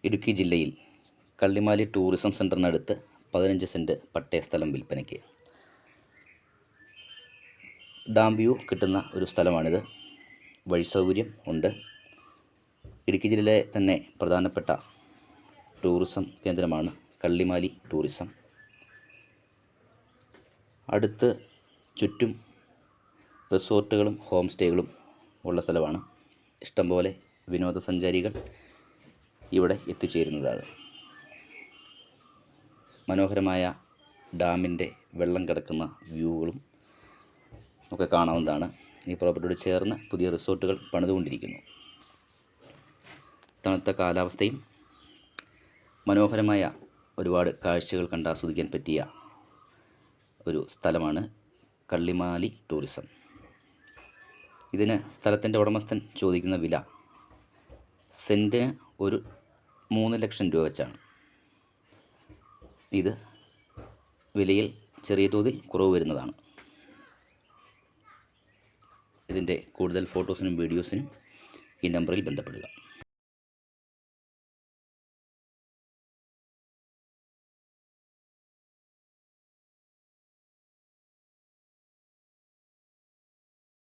ഇടുക്കി ജില്ലയിൽ Kallimali tourism സെൻ്ററിനടുത്ത് 15 cent പട്ടയ സ്ഥലം വിൽപ്പനയ്ക്ക്. ഡാം വ്യൂ കിട്ടുന്ന ഒരു സ്ഥലമാണിത്. വഴി സൗകര്യം ഉണ്ട്. ഇടുക്കി ജില്ലയിലെ തന്നെ പ്രധാനപ്പെട്ട ടൂറിസം കേന്ദ്രമാണ് കള്ളിമാലി ടൂറിസം. അടുത്ത് ചുറ്റും റിസോർട്ടുകളും ഹോം സ്റ്റേകളും ഉള്ള സ്ഥലമാണ്. ഇഷ്ടംപോലെ വിനോദസഞ്ചാരികൾ ഇവിടെ എത്തിച്ചേരുന്നതാണ്. മനോഹരമായ ഡാമിൻ്റെ വെള്ളം കിടക്കുന്ന വ്യൂകളും ഒക്കെ കാണാവുന്നതാണ്. ഈ പ്രോപ്പർട്ടിയോട് ചേർന്ന് പുതിയ റിസോർട്ടുകൾ പണിതുകൊണ്ടിരിക്കുന്നു. തണുത്ത കാലാവസ്ഥയും മനോഹരമായ ഒരുപാട് കാഴ്ചകൾ കണ്ടാസ്വദിക്കാൻ പറ്റിയ ഒരു സ്ഥലമാണ് കള്ളിമാലി ടൂറിസം. ഇതിന് സ്ഥലത്തിൻ്റെ ഉടമസ്ഥൻ ചോദിക്കുന്ന വില സെൻറ്റിന് ഒരു 3 ലക്ഷം രൂപ വെച്ചാണ്. ഇത് വിലയിൽ ചെറിയ തോതിൽ കുറവ് വരുന്നതാണ്. ഇതിൻ്റെ കൂടുതൽ ഫോട്ടോസിനും വീഡിയോസിനും ഈ നമ്പറിൽ ബന്ധപ്പെടുക.